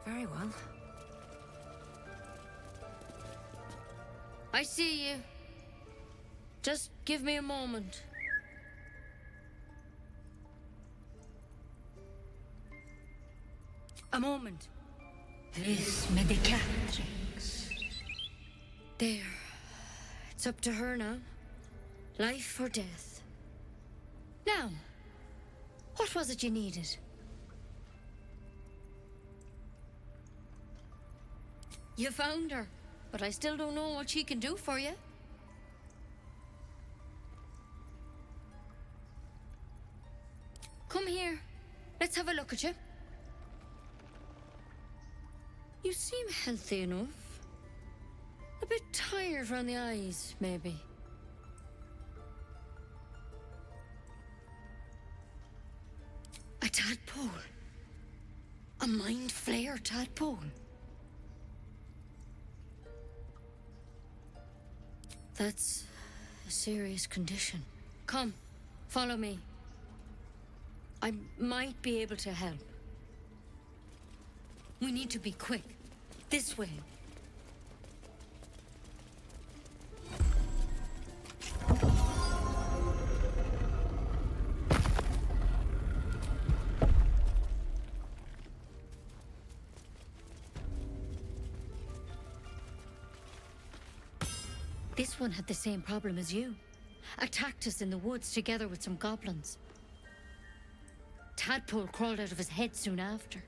Very well. I see you. Just give me a moment. A moment. This medicatrix. There. It's up to her now. Life or death. Now, what was it you needed? You found her, but I still don't know what she can do for you. Come here. Let's have a look at you. You seem healthy enough. A bit tired around the eyes, maybe. A tadpole. A mind flayer tadpole. That's a serious condition. Come, follow me. I might be able to help. We need to be quick. This way. This one had the same problem as you. Attacked us in the woods together with some goblins. Tadpole crawled out of his head soon after.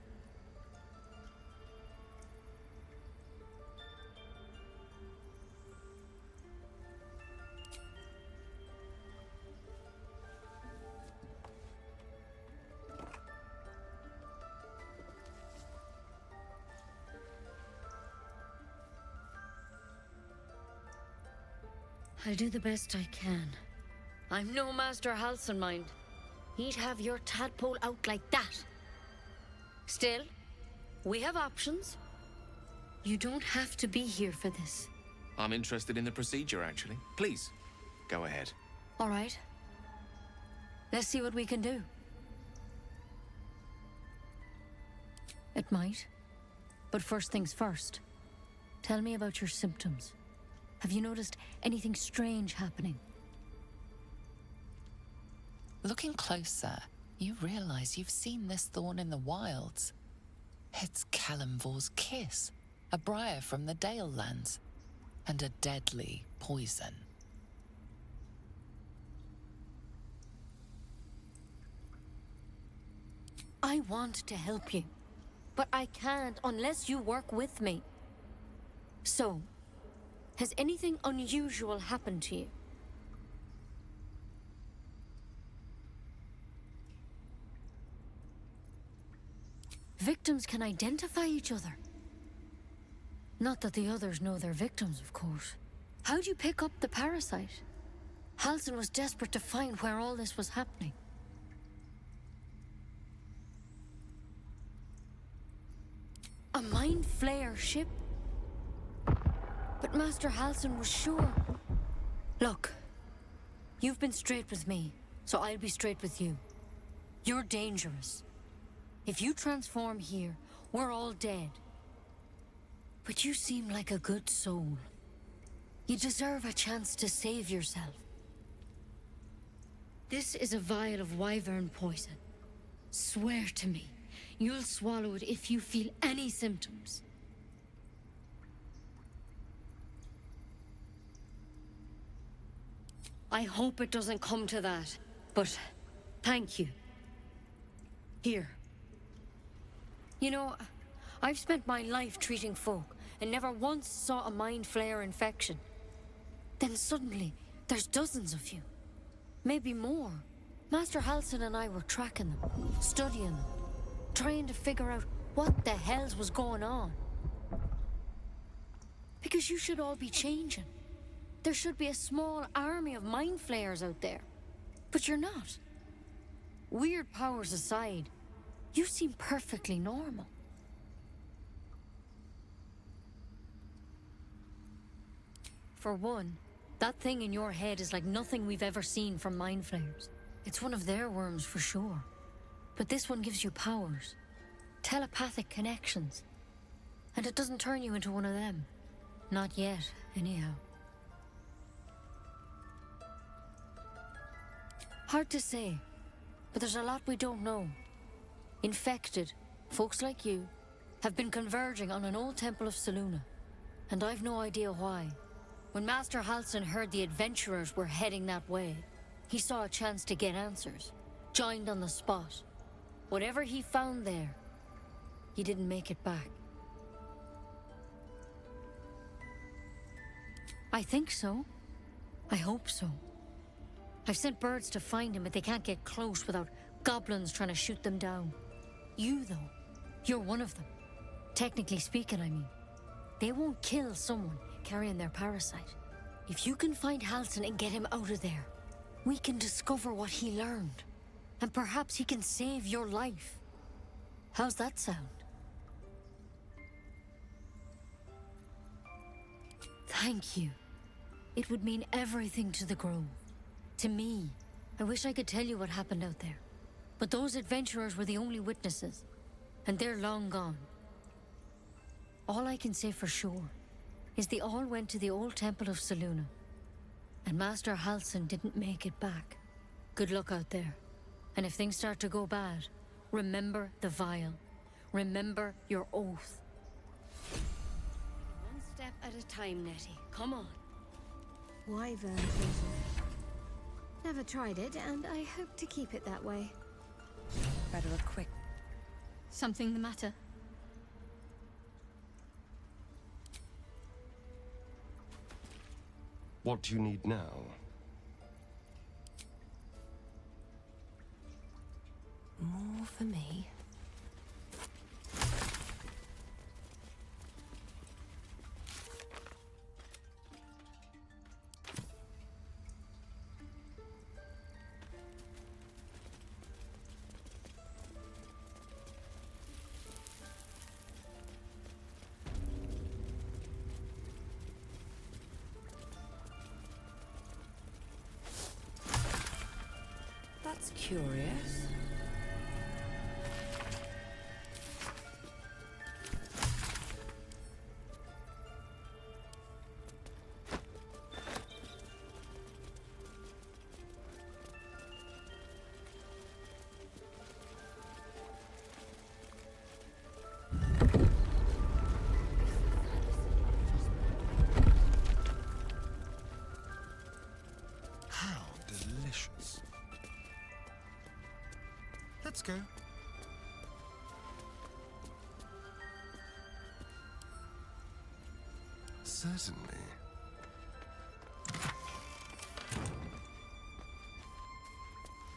I'll do the best I can. I'm no Master Halsin, mind. He'd have your tadpole out like that. Still, we have options. You don't have to be here for this. I'm interested in the procedure, actually. Please, go ahead. All right. Let's see what we can do. It might. But first things first. Tell me about your symptoms. Have you noticed anything strange happening? Looking closer, you realize you've seen this thorn in the wilds. It's Kalimvor's kiss, a briar from the Dale lands, and a deadly poison. I want to help you, but I can't unless you work with me. So, has anything unusual happened to you? Victims can identify each other. Not that the others know they're victims, of course. How'd you pick up the parasite? Halsin was desperate to find where all this was happening. A mind flayer ship? But Master Halsin was sure. Look, you've been straight with me, so I'll be straight with you. You're dangerous. If you transform here, we're all dead. But you seem like a good soul. You deserve a chance to save yourself. This is a vial of wyvern poison. Swear to me, you'll swallow it if you feel any symptoms. I hope it doesn't come to that, but thank you. Here. You know, I've spent my life treating folk and never once saw a mind flayer infection. Then suddenly, there's dozens of you. Maybe more. Master Halsin and I were tracking them, studying them, trying to figure out what the hells was going on. Because you should all be changing. There should be a small army of mind flayers out there. But you're not. Weird powers aside, you seem perfectly normal. For one, that thing in your head is like nothing we've ever seen from mind flayers. It's one of their worms for sure. But this one gives you powers. Telepathic connections. And it doesn't turn you into one of them. Not yet, anyhow. Hard to say, but there's a lot we don't know. Infected, folks like you, have been converging on an old temple of Selûne, and I've no idea why. When Master Halsin heard the adventurers were heading that way, he saw a chance to get answers, joined on the spot. Whatever he found there, he didn't make it back. I think so. I hope so. I've sent birds to find him, but they can't get close without goblins trying to shoot them down. You, though, you're one of them. Technically speaking, I mean. They won't kill someone carrying their parasite. If you can find Halsin and get him out of there, we can discover what he learned. And perhaps he can save your life. How's that sound? Thank you. It would mean everything to the Grove. To me. I wish I could tell you what happened out there. But those adventurers were the only witnesses. And they're long gone. All I can say for sure is they all went to the old temple of Selûne. And Master Halsin didn't make it back. Good luck out there. And if things start to go bad, remember the vial. Remember your oath. One step at a time, Nettie. Come on. Wyvern poison. Never tried it, and I hope to keep it that way. Better a quick. Something the matter? What do you need now? More for me. That's curious. How delicious. Let's go. Certainly.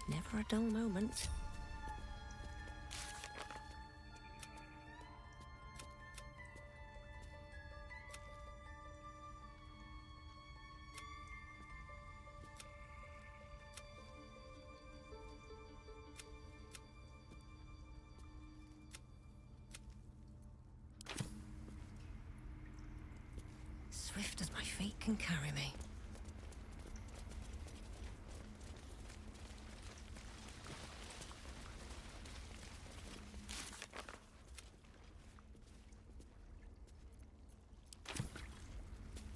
Never a dull moment. Swift as my feet can carry me.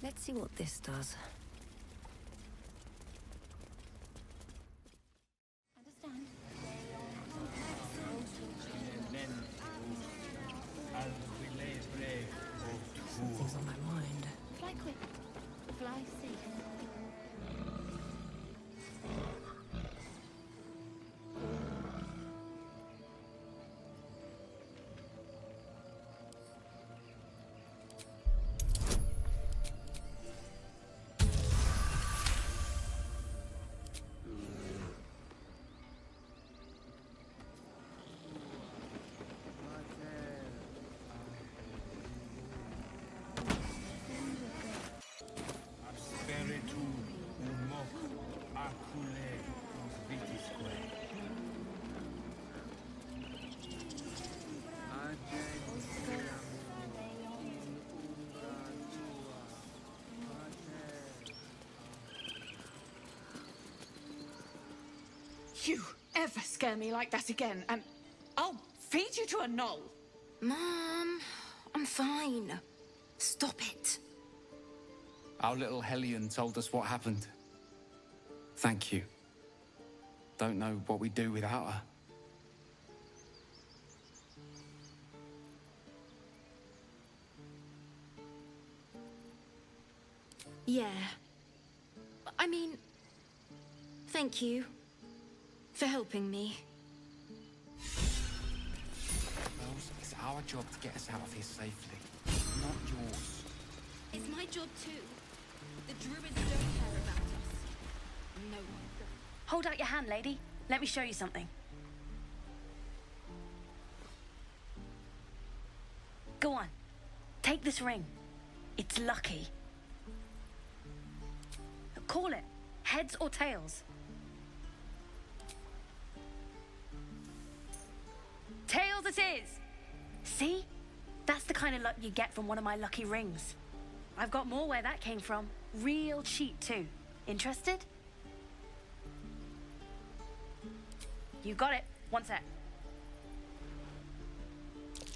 Let's see what this does. Understand? Something's on my mind. Fly quick. Fly safe. You ever scare me like that again, and I'll feed you to a knoll. Mom, I'm I'm fine. Stop it. Our little Hellion told us what happened. Thank you. Don't know what we'd do without her. Yeah. I mean, thank you for helping me. Bells, it's our job to get us out of here safely, not yours. It's my job too. The druids don't care about us. No one does. Hold out your hand, lady. Let me show you something. Go on. Take this ring. It's lucky. Call it. Heads or tails? Tails it is! See? That's the kind of luck you get from one of my lucky rings. I've got more where that came from. Real cheap too. Interested? You got it. One sec.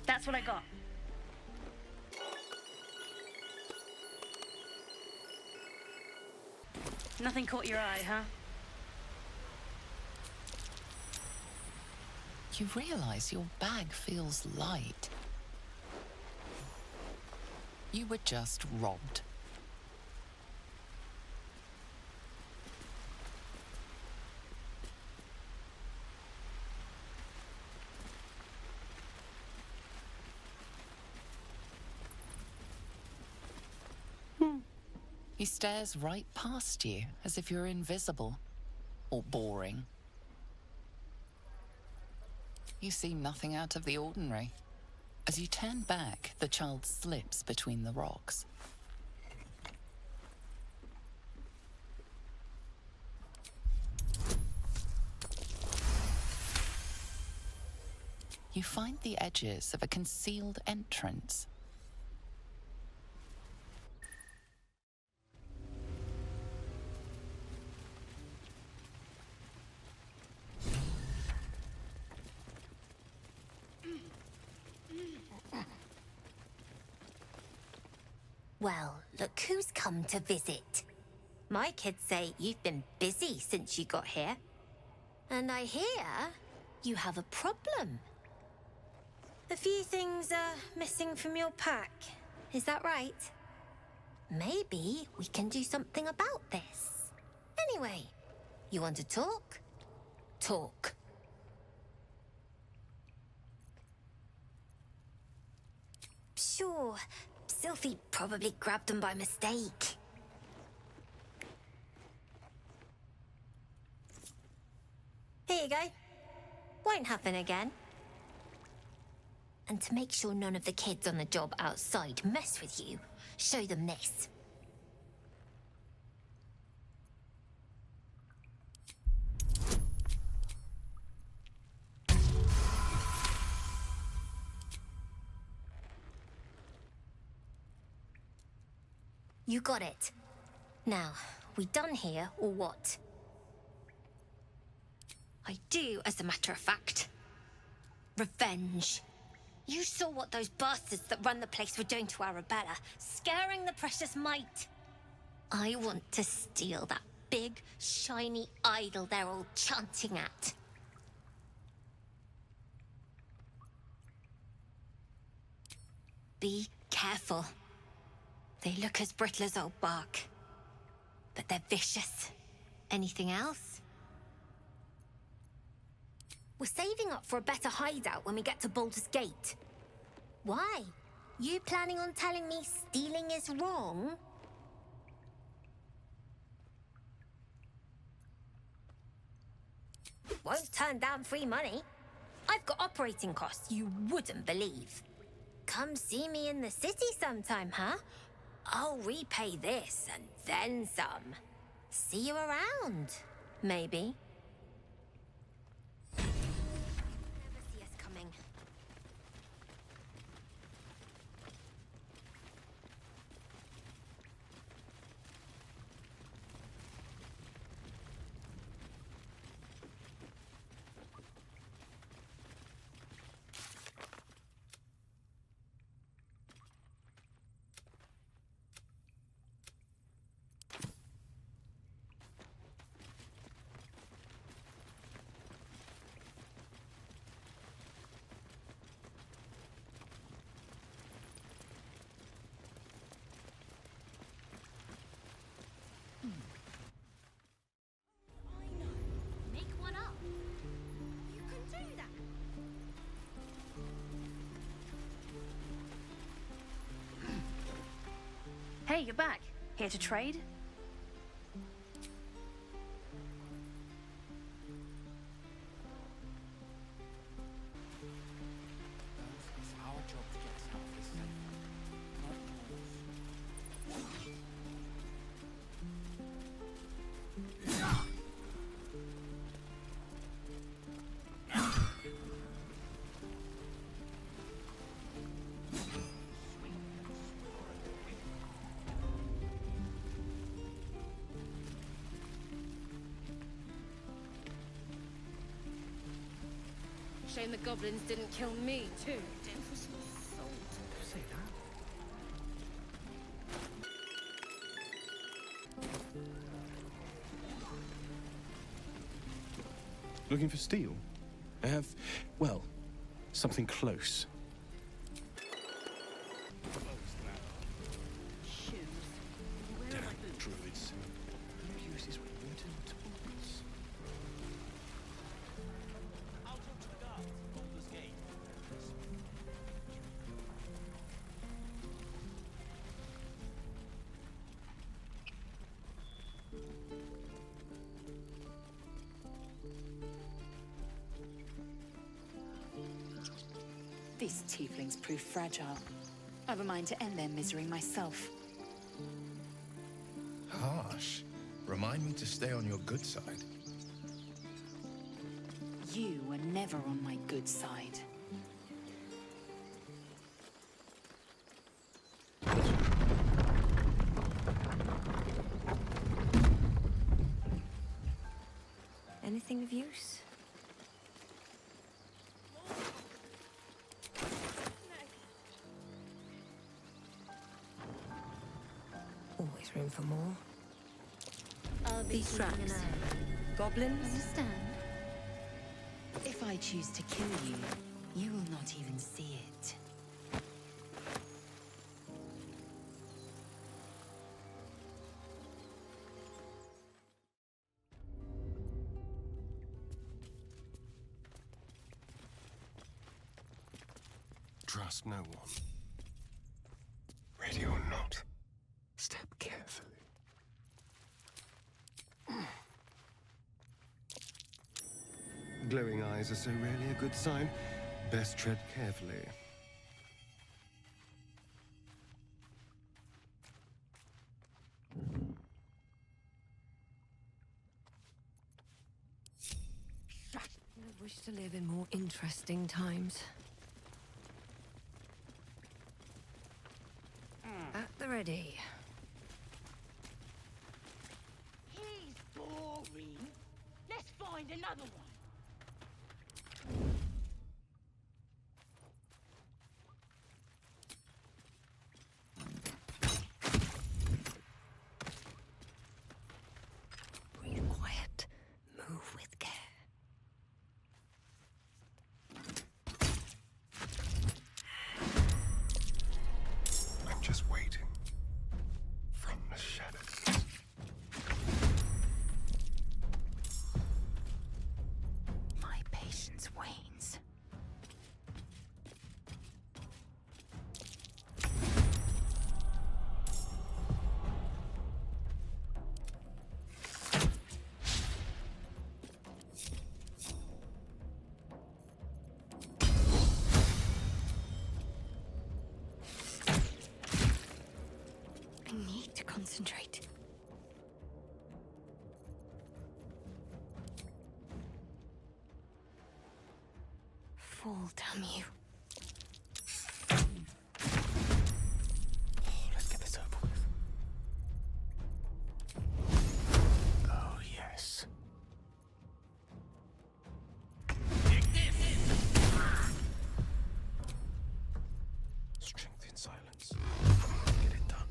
That's what I got. Nothing caught your eye, huh? You realize your bag feels light. You were just robbed. He stares right past you, as if you're invisible. Or boring. You see nothing out of the ordinary. As you turn back, the child slips between the rocks. You find the edges of a concealed entrance. Well, look who's come to visit. My kids say you've been busy since you got here. And I hear you have a problem. A few things are missing from your pack. Is that right? Maybe we can do something about this. Anyway, you want to talk? Talk. Sure. Sylphie probably grabbed them by mistake. Here you go. Won't happen again. And to make sure none of the kids on the job outside mess with you, show them this. You got it. Now, we done here, or what? I do, as a matter of fact. Revenge. You saw what those bastards that run the place were doing to Arabella, scaring the precious mite. I want to steal that big, shiny idol they're all chanting at. Be careful. They look as brittle as old bark, but they're vicious. Anything else? We're saving up for a better hideout when we get to Baldur's Gate. Why? You planning on telling me stealing is wrong? Won't turn down free money. I've got operating costs you wouldn't believe. Come see me in the city sometime, huh? I'll repay this and then some. See you around, maybe. Never see us coming. Hey, you're back. Here to trade? It's our job to get us out of this safe, not yours. Shame the goblins didn't kill me, too. Looking for steel? I have, well, something close. Damn druids. Who uses wooden tools? These tieflings prove fragile. I've a mind to end their misery myself. Harsh. Remind me to stay on your good side. You were never on my good side. Anything of use? Always room for more. I'll be These keeping an traps. eye. Goblins? Understand? If I choose to kill you, you will not even see it. Trust no one. Ready or not, step carefully. Glowing eyes are so rarely a good sign. Best tread carefully. I wish to live in more interesting times. At the ready. He's boring. Let's find another one. Breathe quiet. Move with care. I'm just waiting. From the shadows. My patience wanes. I need to concentrate. Fall, damn you. Let's get this over with. Oh, yes. Strength in silence. Get it done.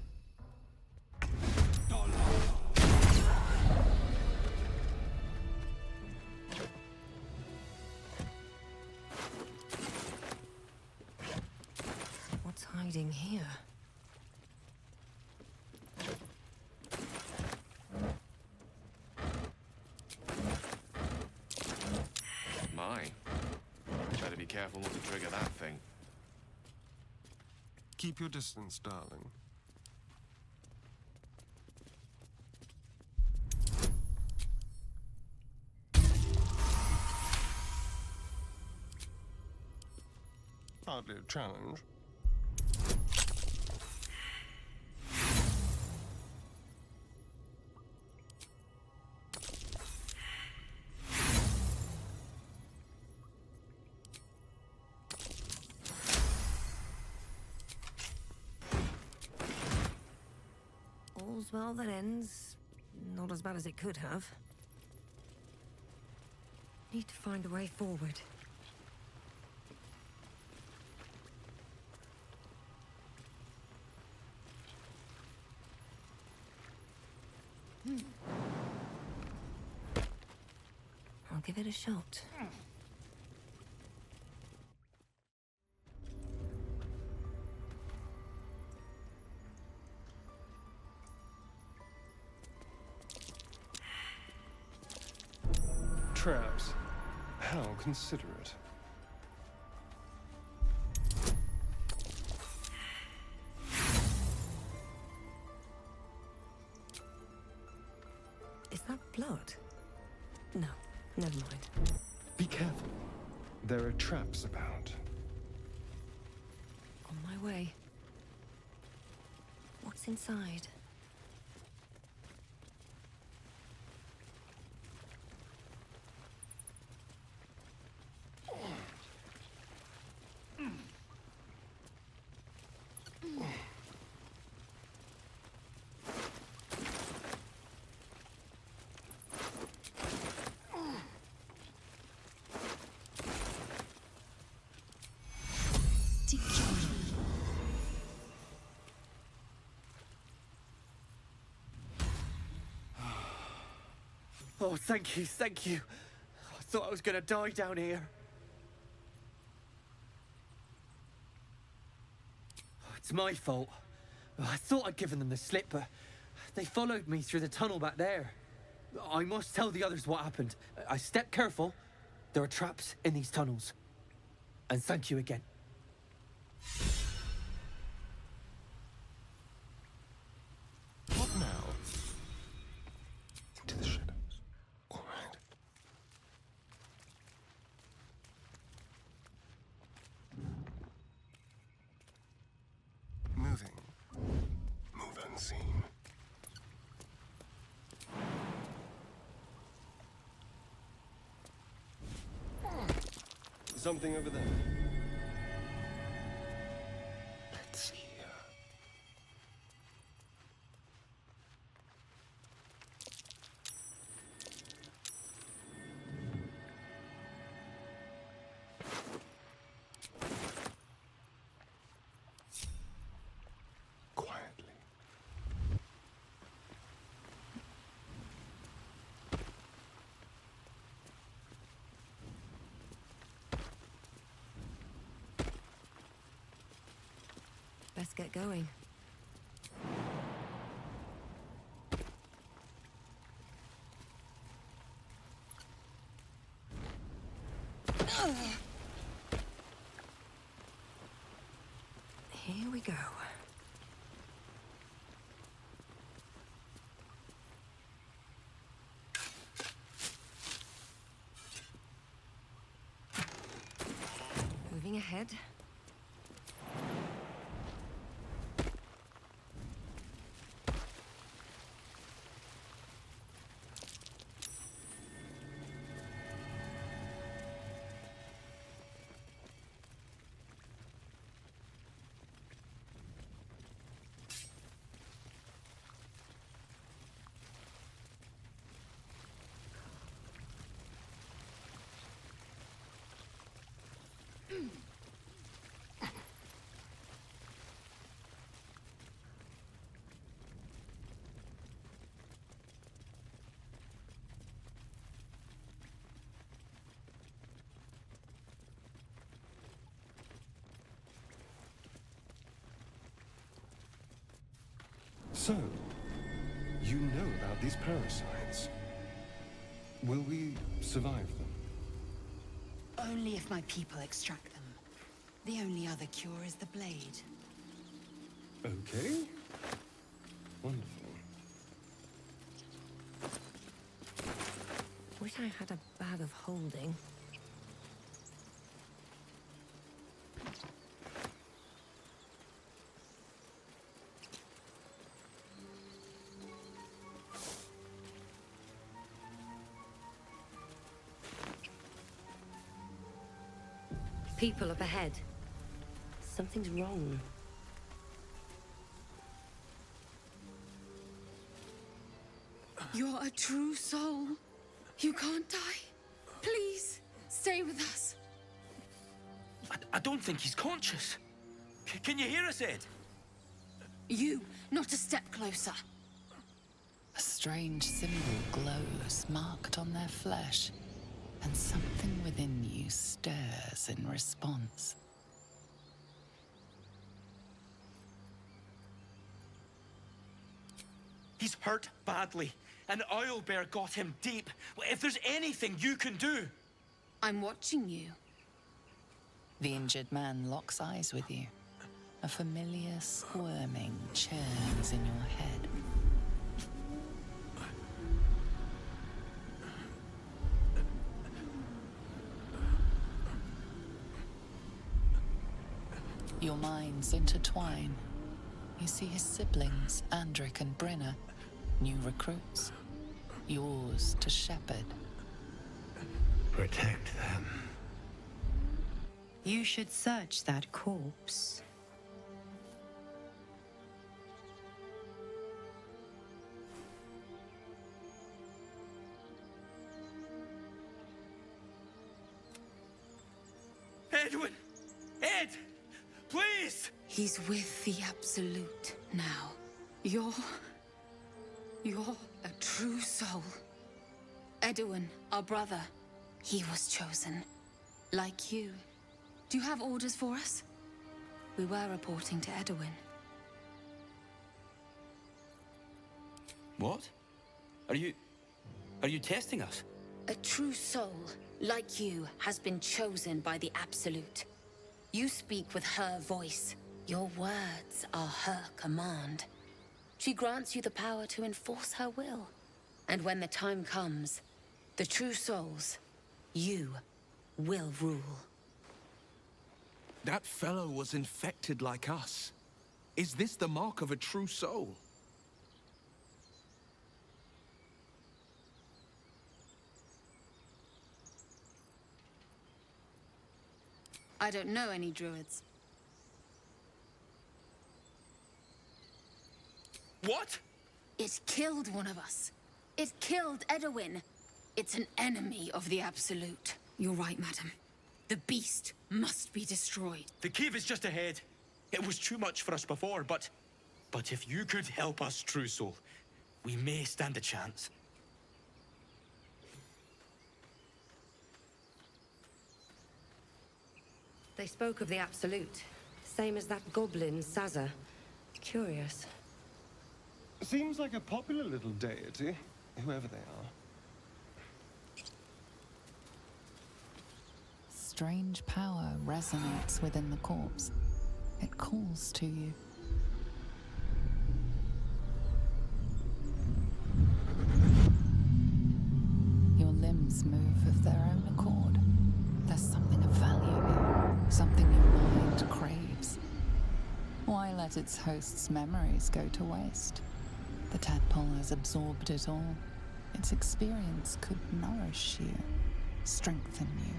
What's hiding here? My. Better be careful not to trigger that thing. Keep your distance, darling. hardly a challenge. All's well that ends. Not as bad as it could have. Need to find a way forward. I'll give it a shot. Traps. How considerate. Is that blood? No, never mind. Be careful. There are traps about. On my way. What's inside? Oh, thank you, thank you. I thought I was gonna die down here. It's my fault. I thought I'd given them the slip, but they followed me through the tunnel back there. I must tell the others what happened. I stepped careful. There are traps in these tunnels. And thank you again. What now? Into the shadows. Quiet. Moving. Move unseen. Something over there. Let's see here. Quietly. Best get going. Here we go. Moving ahead. So, you know about these parasites. Will we survive them? Only if my people extract them. The only other cure is the blade. Okay. Wonderful. Wish I had a bag of holding. people up ahead. Something's wrong. You're a true soul. You can't die. Please, stay with us. I don't think he's conscious. Can you hear us, Ed? You, not a step closer. A strange symbol glows, marked on their flesh, and something within you stirs in response. He's hurt badly, and Owlbear got him deep. If there's anything you can do... I'm watching you. The injured man locks eyes with you. A familiar squirming churns in your head. Your minds intertwine. You see his siblings, Andric and Brynna, new recruits. Yours to shepherd. Protect them. You should search that corpse. Edwin! Ed! Please! He's with the Absolute now. You're a true soul. Edwin, our brother, he was chosen. Like you. Do you have orders for us? We were reporting to Edwin. What? Are you testing us? A true soul, like you, has been chosen by the Absolute. You speak with her voice. Your words are her command. She grants you the power to enforce her will. And when the time comes, the true souls, you, will rule. That fellow was infected like us. Is this the mark of a true soul? I don't know any druids. What? It killed one of us. It killed Edwin. It's an enemy of the Absolute. You're right, madam. The beast must be destroyed. The cave is just ahead. It was too much for us before, but if you could help us, True Soul, we may stand a chance. They spoke of the Absolute. Same as that goblin, Sazza. Curious. Seems like a popular little deity, whoever they are. Strange power resonates within the corpse. It calls to you. Your limbs move of their own accord. There's something of value here, something your mind craves. Why let its host's memories go to waste? The tadpole has absorbed it all. Its experience could nourish you, strengthen you.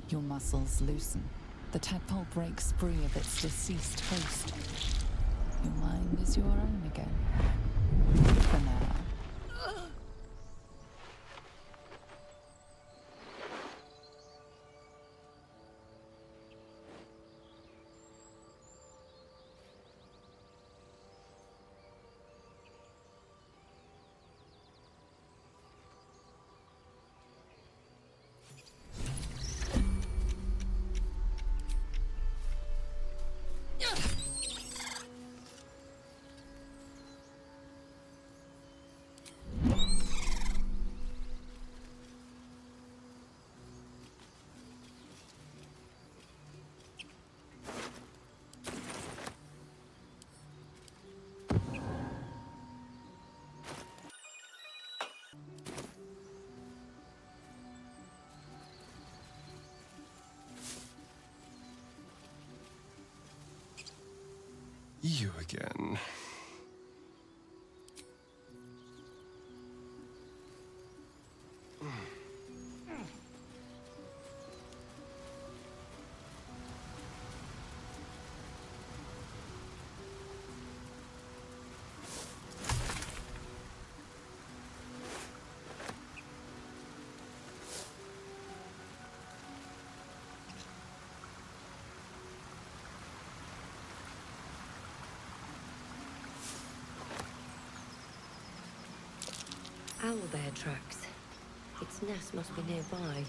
Your muscles loosen. The tadpole breaks free of its deceased host. Your mind is your own again. For now. You again. Owlbear tracks. Its nest must be nearby.